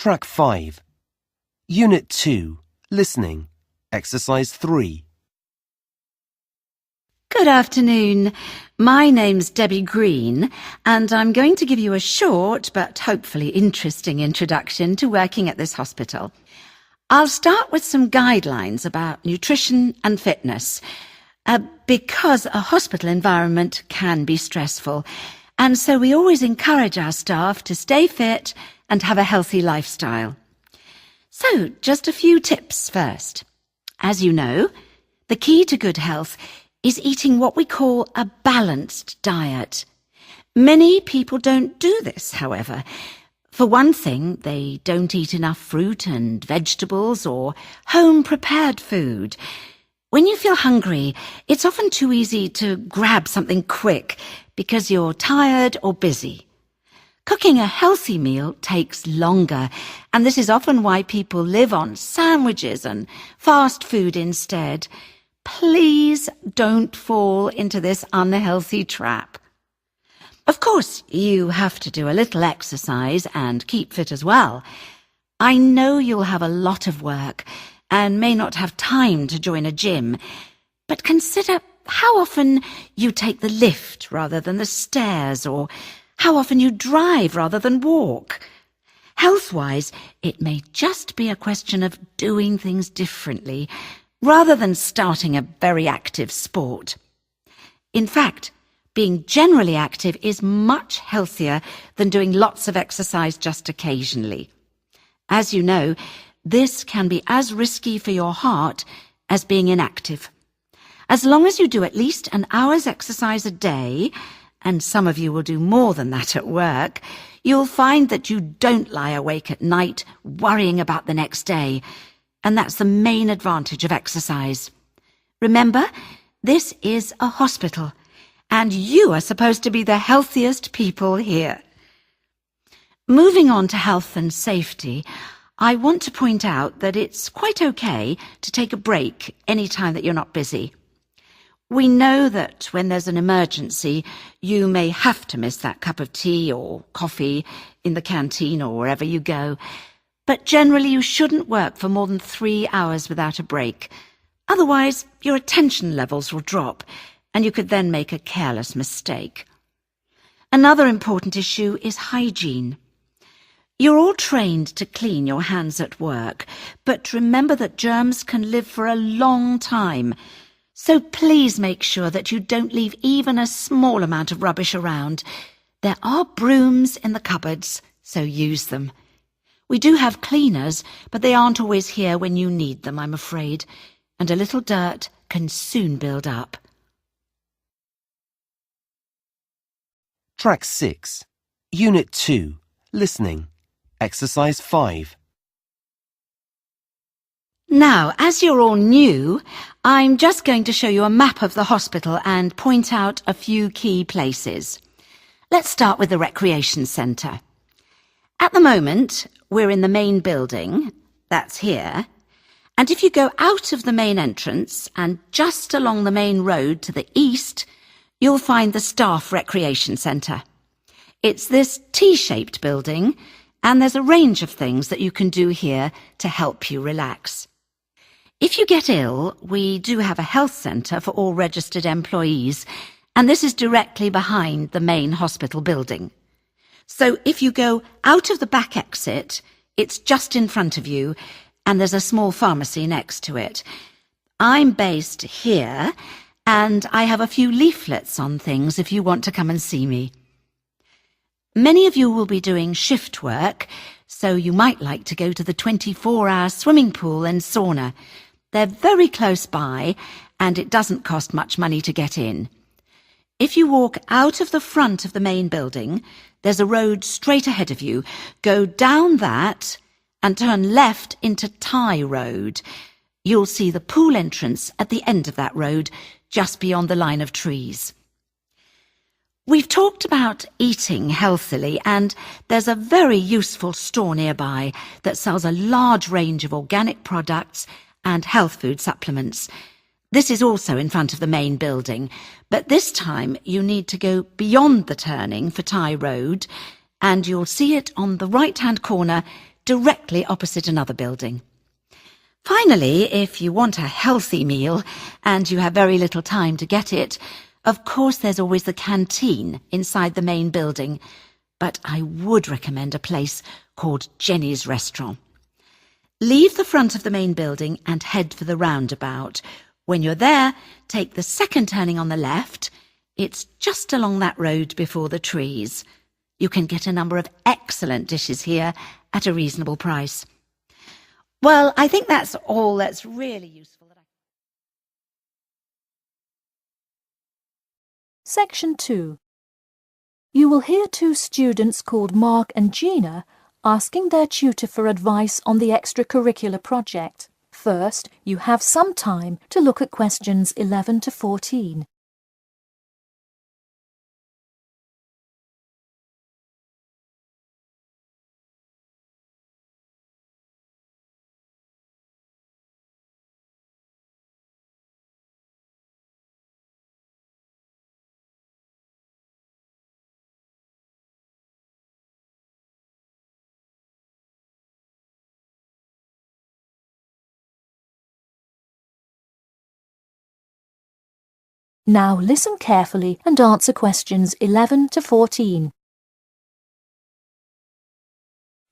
Track 5. Unit 2. Listening. Exercise 3. Good afternoon. My name's Debbie Green, and I'm going to give you a short but hopefully interesting introduction to working at this hospital. I'll start with some guidelines about nutrition and fitness, because a hospital environment can be stressful, and so we always encourage our staff to stay fit and have a healthy lifestyle. So, just a few tips first. As you know, the key to good health is eating what we call a balanced diet. Many people don't do this, however. For one thing, they don't eat enough fruit and vegetables or home-prepared food. When you feel hungry, it's often too easy to grab something quick because you're tired or busy. Cooking a healthy meal takes longer, and this is often why people live on sandwiches and fast food instead. Please don't fall into this unhealthy trap. Of course, you have to do a little exercise and keep fit as well. I know you'll have a lot of work and may not have time to join a gym, but consider how often you take the lift rather than the stairs, or how often you drive rather than walk. Health-wise, it may just be a question of doing things differently, rather than starting a very active sport. In fact, being generally active is much healthier than doing lots of exercise just occasionally. As you know, this can be as risky for your heart as being inactive. As long as you do at least an hour's exercise a day, and some of you will do more than that at work, you'll find that you don't lie awake at night worrying about the next day. And that's the main advantage of exercise. Remember, this is a hospital, and you are supposed to be the healthiest people here. Moving on to health and safety, I want to point out that it's quite okay to take a break any time that you're not busy. We know that when there's an emergency, you may have to miss that cup of tea or coffee in the canteen or wherever you go. But generally you shouldn't work for more than 3 hours without a break. Otherwise, your attention levels will drop, and you could then make a careless mistake. Another important issue is hygiene. You're all trained to clean your hands at work, but remember that germs can live for a long time. So please make sure that you don't leave even a small amount of rubbish around. There are brooms in the cupboards, so use them. We do have cleaners, but they aren't always here when you need them, I'm afraid, and a little dirt can soon build up. Track 6. Unit 2. Listening. Exercise 5. Now, as you're all new, I'm just going to show you a map of the hospital and point out a few key places. Let's start with the recreation centre. At the moment, we're in the main building, that's here, and if you go out of the main entrance and just along the main road to the east, you'll find the staff recreation centre. It's this T-shaped building, and there's a range of things that you can do here to help you relax. If you get ill, we do have a health centre for all registered employees, and this is directly behind the main hospital building. So if you go out of the back exit, it's just in front of you, and there's a small pharmacy next to it. I'm based here, and I have a few leaflets on things if you want to come and see me. Many of you will be doing shift work, so you might like to go to the 24-hour swimming pool and sauna. They're very close by, and it doesn't cost much money to get in. If you walk out of the front of the main building, there's a road straight ahead of you. Go down that and turn left into Thai Road. You'll see the pool entrance at the end of that road, just beyond the line of trees. We've talked about eating healthily, and there's a very useful store nearby that sells a large range of organic products and health food supplements. This is also in front of the main building, but this time you need to go beyond the turning for Thai Road, and you'll see it on the right-hand corner directly opposite another building. Finally, if you want a healthy meal and you have very little time to get it, of course there's always the canteen inside the main building, but I would recommend a place called Jenny's Restaurant. Leave the front of the main building and head for the roundabout. When you're there, take the second turning on the left. It's just along that road before the trees. You can get a number of excellent dishes here at a reasonable price. Well, I think that's all that's really useful. Section 2. You will hear two students called Mark and Gina asking their tutor for advice on the extracurricular project. First, you have some time to look at questions 11 to 14. Now listen carefully and answer questions 11 to 14.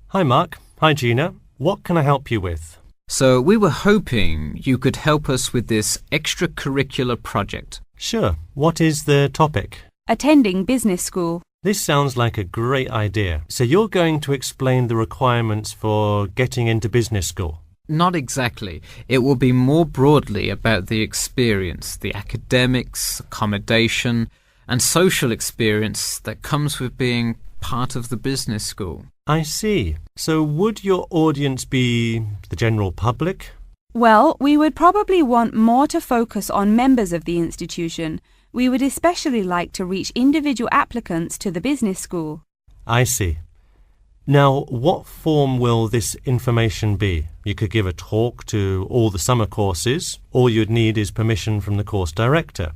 Hi Mark. Hi Gina. What can I help you with? So we were hoping you could help us with this extracurricular project. Sure. What is the topic? Attending business school. This sounds like a great idea. So you're going to explain the requirements for getting into business school? Not exactly. It will be more broadly about the experience, the academics, accommodation, and social experience that comes with being part of the business school. I see. So would your audience be the general public? Well, we would probably want more to focus on members of the institution. We would especially like to reach individual applicants to the business school. I see. Now, what form will this information be? You could give a talk to all the summer courses. All you'd need is permission from the course director.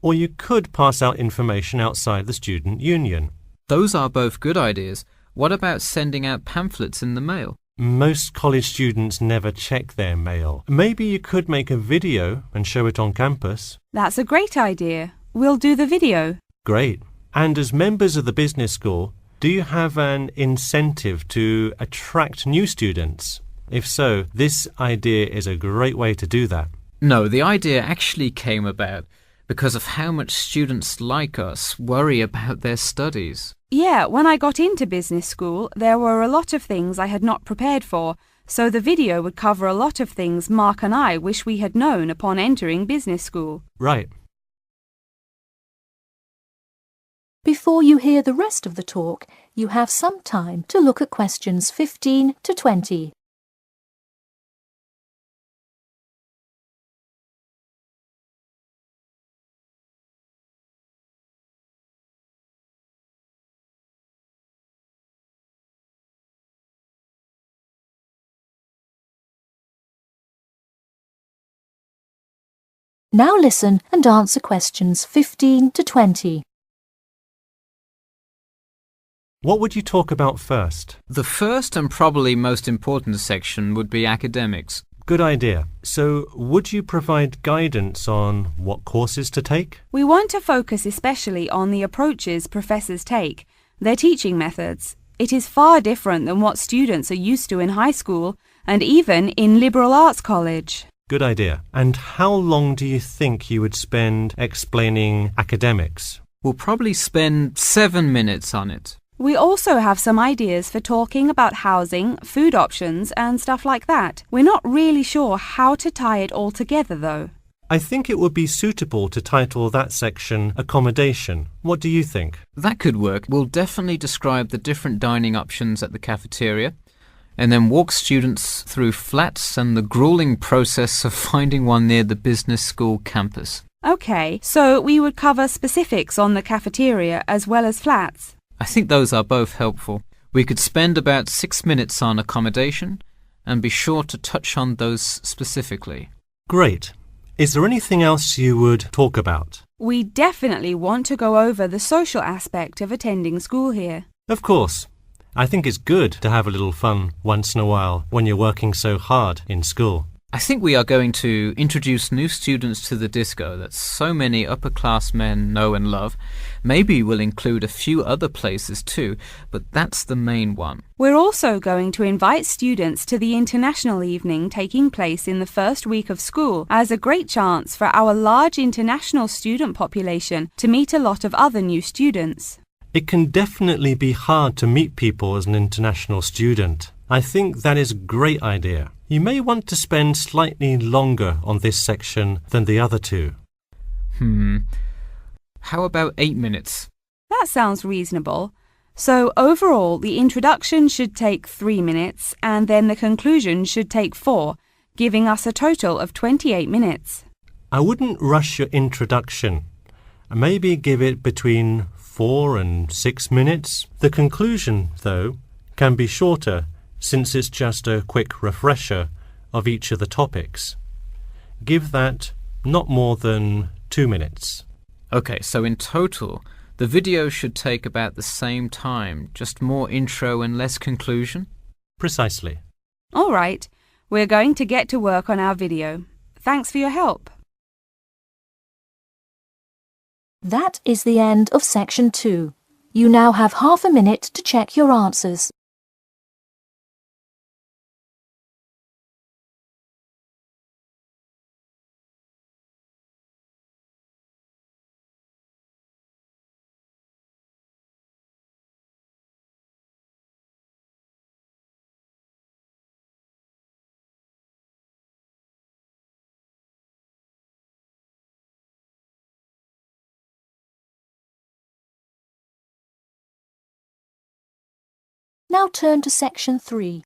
Or you could pass out information outside the student union. Those are both good ideas. What about sending out pamphlets in the mail? Most college students never check their mail. Maybe you could make a video and show it on campus. That's a great idea. We'll do the video. Great. And as members of the business school, do you have an incentive to attract new students? If so, this idea is a great way to do that. No, the idea actually came about because of how much students like us worry about their studies. Yeah, when I got into business school, there were a lot of things I had not prepared for, so the video would cover a lot of things Mark and I wish we had known upon entering business school. Right. Before you hear the rest of the talk, you have some time to look at questions 15 to 20. Now listen and answer questions 15 to 20. What would you talk about first? The first and probably most important section would be academics. Good idea. So, would you provide guidance on what courses to take? We want to focus especially on the approaches professors take, their teaching methods. It is far different than what students are used to in high school and even in liberal arts college. Good idea. And how long do you think you would spend explaining academics? We'll probably spend 7 minutes on it. We also have some ideas for talking about housing, food options and stuff like that. We're not really sure how to tie it all together though. I think it would be suitable to title that section Accommodation. What do you think? That could work. We'll definitely describe the different dining options at the cafeteria and then walk students through flats and the grueling process of finding one near the business school campus. Okay, so we would cover specifics on the cafeteria as well as flats. I think those are both helpful. We could spend about 6 minutes on accommodation and be sure to touch on those specifically. Great. Is there anything else you would talk about? We definitely want to go over the social aspect of attending school here. Of course. I think it's good to have a little fun once in a while when you're working so hard in school. I think we are going to introduce new students to the disco that so many upper-class men know and love. Maybe we'll include a few other places too, but that's the main one. We're also going to invite students to the International Evening taking place in the first week of school as a great chance for our large international student population to meet a lot of other new students. It can definitely be hard to meet people as an international student. I think that is a great idea. You may want to spend slightly longer on this section than the other two. How about 8 minutes? That sounds reasonable. So overall, the introduction should take 3 minutes and then the conclusion should take 4, giving us a total of 28 minutes. I wouldn't rush your introduction. Maybe give it between 4 and 6 minutes. The conclusion, though, can be shorter since it's just a quick refresher of each of the topics. Give that not more than 2 minutes. Okay, so in total, the video should take about the same time, just more intro and less conclusion? Precisely. All right, we're going to get to work on our video. Thanks for your help. That is the end of section 2. You now have half a minute to check your answers. Now turn to section 3.